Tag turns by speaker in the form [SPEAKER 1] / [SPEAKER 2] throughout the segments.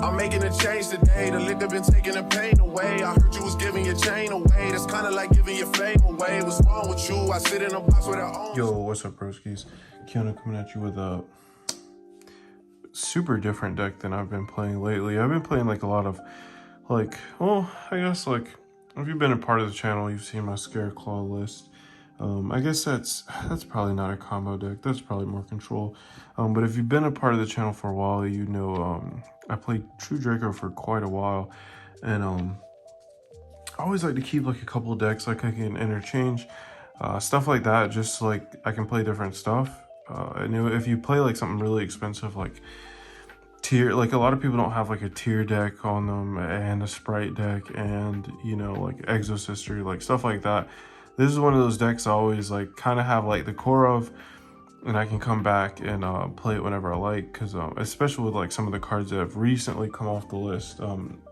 [SPEAKER 1] I'm making a change today. The liquor been taking the pain away. I heard you was giving your chain away. That's kind of like giving your fame away. What's wrong with you? I sit in a box with I own.
[SPEAKER 2] Yo, what's up, broskies? Keanu coming at you with a super different deck than I've been playing lately. I've been playing like a lot of well, I guess like if you've been a part of the channel, you've seen my Scareclaw list. I guess that's probably not a combo deck. That's probably more control. But if you've been a part of the channel for a while, you know I played True Draco for quite a while, and I always like to keep like a couple of decks like I can interchange, stuff like that. Just like I can play different stuff. And if you play like something really expensive like tier, like a lot of people don't have like a tier deck on them and a sprite deck and you know like Exosister, like stuff like that. This is one of those decks I always like kind of have like the core of, and I can come back and play it whenever I like, because especially with like some of the cards that have recently come off the list,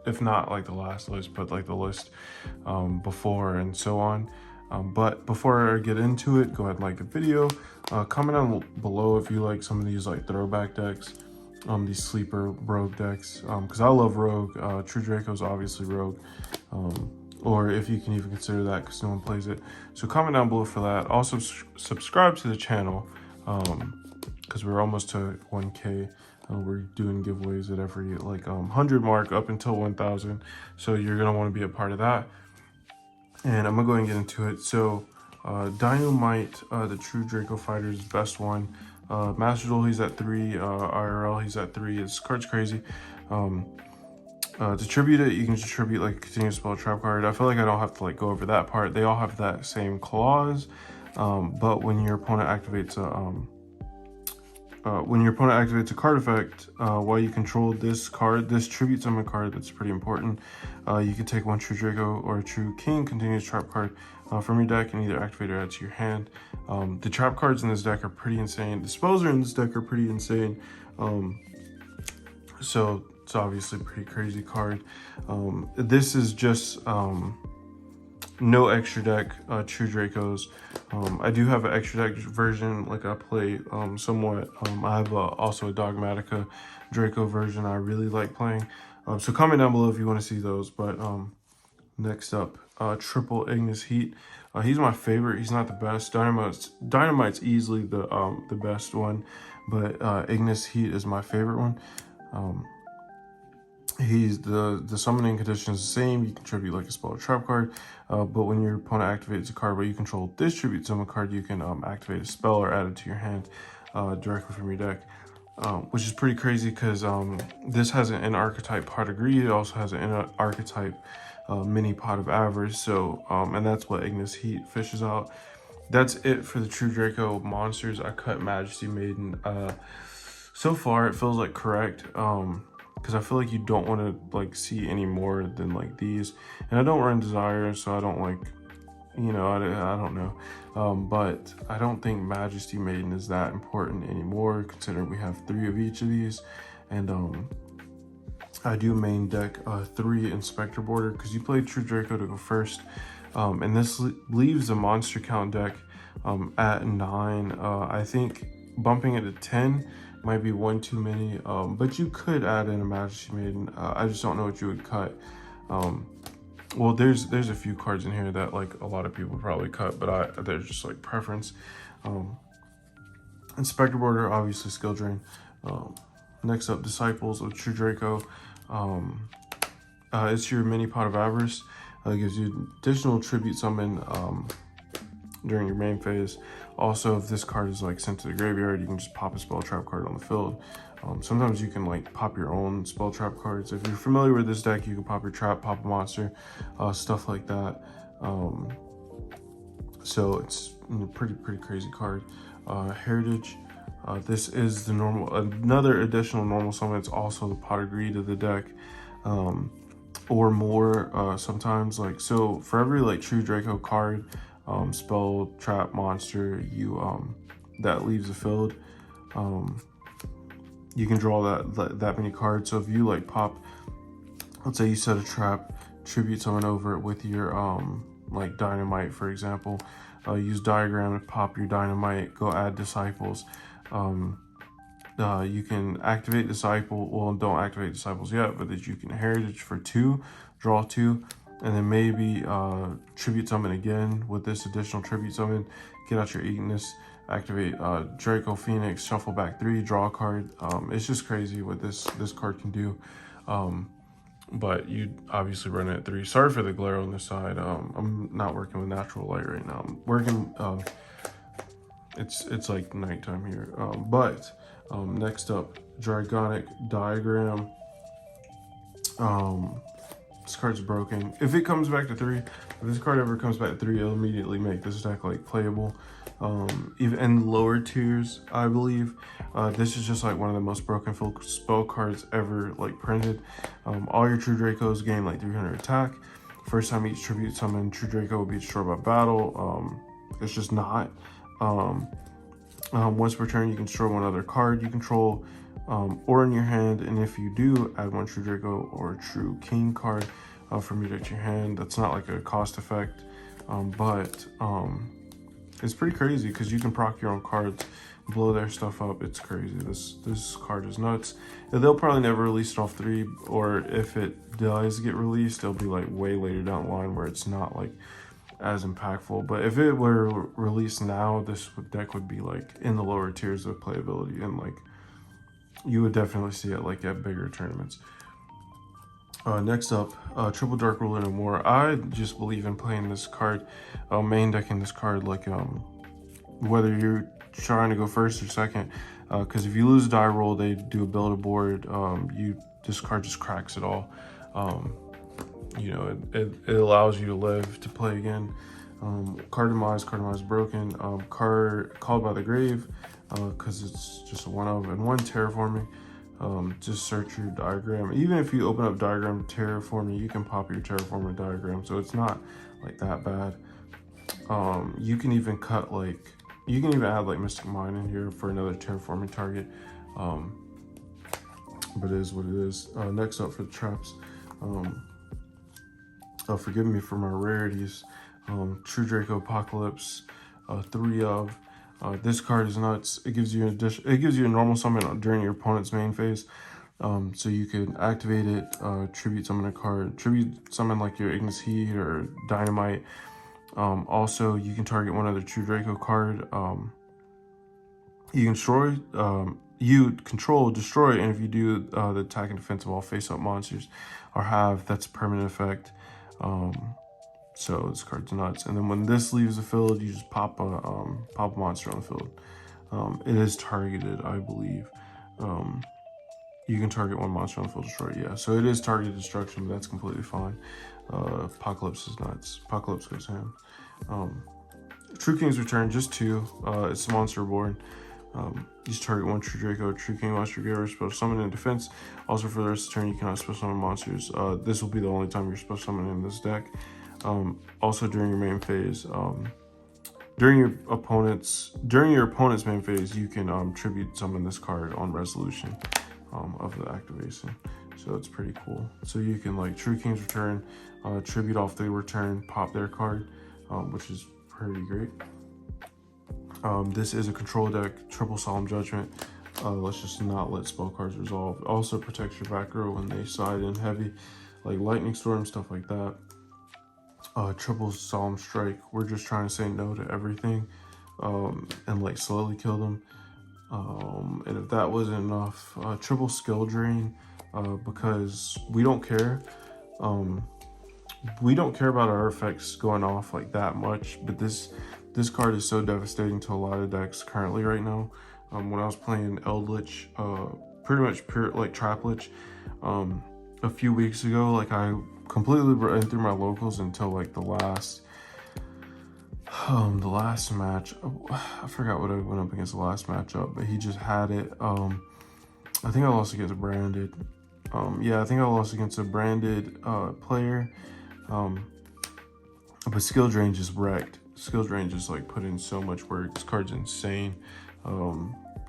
[SPEAKER 2] if not like the last list, but like the list before and so on. But before I get into it, go ahead and like the video, comment down below if you like some of these like throwback decks, these sleeper rogue decks, because I love rogue. True Draco is obviously rogue, or if you can even consider that because no one plays it. So comment down below for that. Also subscribe to the channel, because we're almost to 1K. We're doing giveaways at every like 100 mark up until 1,000, so you're gonna want to be a part of that. And I'm gonna go ahead and get into it. So Dynamite, the True Draco fighter, is best one. Master Duel, he's at 3. IRL, he's at 3. This card's crazy. To tribute it, you can just tribute like continuous spell trap card. I feel like I don't have to like go over that part. They all have that same clause, but when your opponent activates a card effect, while you control this card, this tribute summon card, that's pretty important. You can take one True Draco or a True King continuous trap card from your deck and either activate or add to your hand. The trap cards in this deck are pretty insane. The spells in this deck are pretty insane. So it's obviously a pretty crazy card. This is just no extra deck True Dracos. I do have an extra deck version, like I play somewhat. I have also a Dogmatica Draco version I really like playing. So comment down below if you want to see those. But next up, Triple Ignis Heat. He's my favorite. He's not the best. Dynamite's easily the best one, but Ignis Heat is my favorite one. He's the summoning condition is the same. You can tribute like a spell or trap card, but when your opponent activates a card where you control this tribute summon card, you can activate a spell or add it to your hand directly from your deck, which is pretty crazy because this has an archetype pot of greed. It also has an archetype mini pot of avarice. So and that's what Ignis Heat fishes out. That's it for the True Draco monsters. I cut Majesty Maiden. So far it feels like correct. Because I feel like you don't want to like see any more than like these, and I don't run Desire, so I don't like, you know, I don't know, but I don't think Majesty Maiden is that important anymore, considering we have 3 of each of these. And I do main deck 3 Inspector Border, because you play True Draco to go first, and this leaves the monster count deck at 9. I think bumping it to 10 might be one too many, but you could add in a Majesty Maiden. I just don't know what you would cut. Well, there's a few cards in here that like a lot of people probably cut, but they're just like preference. Inspector Border, obviously skill drain. Next up, Disciples of True Draco. It's your mini pot of avarice. It gives you additional tribute summon during your main phase. Also, if this card is like sent to the graveyard, you can just pop a spell trap card on the field. Sometimes you can like pop your own spell trap cards. If you're familiar with this deck, you can pop your trap, pop a monster, stuff like that. So it's a pretty crazy card. Heritage. This is the another additional normal summon. It's also the pot of greed of the deck, or more sometimes. Like, so for every like True Draco card, spell, trap, monster that leaves the field, you can draw that many cards. So if you like pop, let's say you set a trap, tribute summon over it with your like Dynamite, for example, use Diagram to pop your Dynamite, go add Disciples, You can activate Disciple. Well, don't activate Disciples yet, but that you can Heritage for 2, draw 2, and then maybe Tribute Summon again with this additional Tribute Summon. Get out your Ignis, activate Draco Phoenix, shuffle back 3, draw a card. It's just crazy what this card can do. But you obviously run it at 3. Sorry for the glare on the side. I'm not working with natural light right now. I'm working. It's like nighttime here. Next up, Dragonic Diagram. This card's broken. If it comes back to 3, if this card ever comes back to 3, it'll immediately make this deck like playable. Even in lower tiers, I believe. This is just like one of the most broken spell cards ever like printed. All your True Dracos gain like 300 attack. First time each tribute summon True Draco will be destroyed by battle. It's just not. Once per turn, you can destroy one other card you control or in your hand, and if you do, add 1 True Draco or True King card from your deck to your hand. That's not like a cost effect, but it's pretty crazy because you can proc your own cards, blow their stuff up. It's crazy. This card is nuts. They'll probably never release it off 3, or if it does get released, it'll be like way later down the line where it's not like as impactful. But if it were released now, this deck would be like in the lower tiers of playability, and like you would definitely see it like at bigger tournaments. Next up, Triple Dark Ruler No More. I just believe in playing this card, main decking this card, like whether you're trying to go first or second, because if you lose a die roll, they do a build a board. This card just cracks it all. You know, it allows you to live to play again. Card demise broken. Card called by the grave, because it's just a 1 of, and 1 terraforming. Just search your diagram. Even if you open up diagram terraforming, you can pop your terraforming diagram, so it's not like that bad. You can even cut like, you can even add like Mystic Mine in here for another terraforming target. But it is what it is. Next up for the traps. Forgive me for my rarities. True Draco Apocalypse, 3 of. This card is nuts. It gives you it gives you a normal summon during your opponent's main phase. So you can activate it, tribute summon a card, tribute summon like your Ignis Heat or Dynamite. Also, you can target one other True Draco card. You can destroy, you control, destroy, and if you do the attack and defense of all face-up monsters, or have, that's a permanent effect. So this card's nuts. And then when this leaves the field, you just pop a monster on the field. It is targeted, I believe. You can target 1 monster on the field, destroy it. Yeah, so it is targeted destruction, but that's completely fine. Apocalypse is nuts. Apocalypse goes ham. True King's Return, just 2. It's a monster board. You just target 1 True Draco, True King monster, give her special summon in defense. Also, for the rest of the turn, you cannot special summon monsters. This will be the only time you're special summoning in this deck. Also, during your main phase, during your opponent's main phase, you can tribute summon this card on resolution of the activation. So it's pretty cool. So you can like True King's Return, tribute off the return, pop their card, which is pretty great. This is a control deck, triple Solemn Judgment. Let's just not let spell cards resolve. Also protects your back row when they side in heavy, like Lightning Storm, stuff like that. Triple Solemn Strike. We're just trying to say no to everything, and like slowly kill them. And if that wasn't enough, triple Skill Drain, because we don't care. We don't care about our effects going off like that much, but this card is so devastating to a lot of decks currently right now. When I was playing Eldritch, pretty much pure like Traplich, a few weeks ago, like I completely ran through my locals until like the last match. I forgot what I went up against the last matchup, but he just had it. I think I lost against a branded. Yeah, I think I lost against a branded player. But Skill Drain just wrecked. Skill Drain just like put in so much work. This card's insane.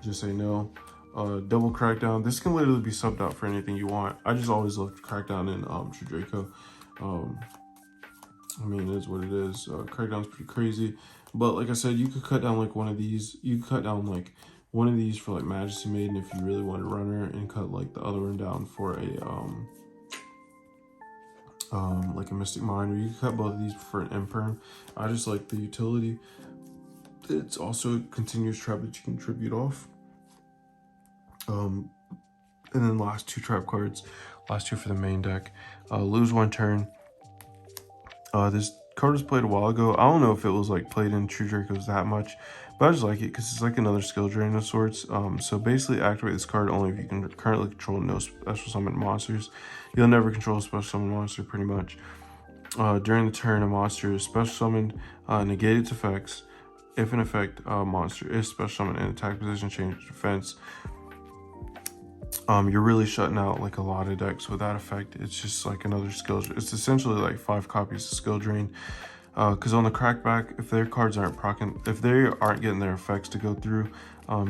[SPEAKER 2] Just say no. Double Crackdown. This can literally be subbed out for anything you want. I just always love Crackdown in True Draco. I mean, it is what it is. Crackdown's pretty crazy. But like I said, you could cut down like one of these. You could cut down like one of these for like Majesty Maiden if you really want a runner, and cut like the other one down for a like a Mystic Mine, or you can cut both of these for an Imperm. I just like the utility. It's also a continuous trap that you can tribute off. And then last 2 trap cards, last 2 for the main deck. Lose 1 turn. This card was played a while ago. I don't know if it was like played in True Dracos that much, but I just like it because it's like another skill drain of sorts. So basically activate this card only if you can currently control no special summon monsters. You'll never control a special summon monster pretty much. During the turn, a monster is special summoned, negate its effects. If an effect monster is special summoned in attack position, change defense. You're really shutting out like a lot of decks with that effect. It's just like another skill. It's essentially like 5 copies of skill drain. Because on the crackback, if their cards aren't proccing, if they aren't getting their effects to go through,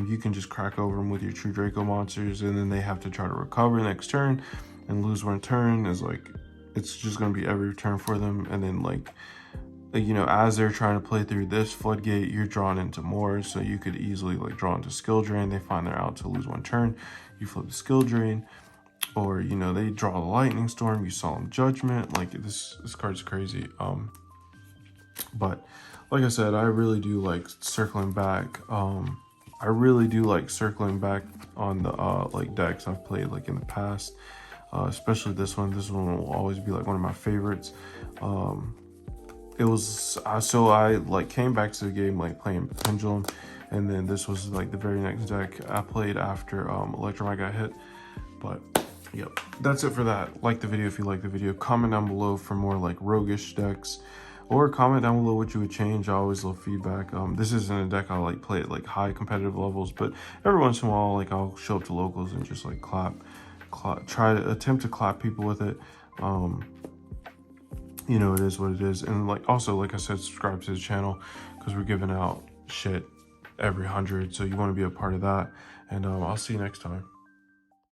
[SPEAKER 2] you can just crack over them with your True Draco monsters, and then they have to try to recover next turn, and lose 1 turn is like, it's just gonna be every turn for them. And then like, you know, as they're trying to play through this floodgate, you're drawn into more, so you could easily like draw into skill drain. They find they're out to lose 1 turn, you flip the skill drain, or you know, they draw the lightning storm, you solemn judgment. Like this card's crazy. But like I said, I really do like circling back. I really do like circling back on the like decks I've played like in the past, especially this one. This one will always be like one of my favorites. It was so I like came back to the game like playing Pendulum, and then this was like the very next deck I played after Electromite got hit. But yep, that's it for that. Like the video if you like the video. Comment down below for more like roguish decks, or comment down below what you would change. I always love feedback. This isn't a deck I like play at like high competitive levels, but every once in a while like I'll show up to locals and just like try to attempt to clap people with it. You know, it is what it is. And like also, like I said, subscribe to the channel because we're giving out shit every 100, so you want to be a part of that. And I'll see you next time.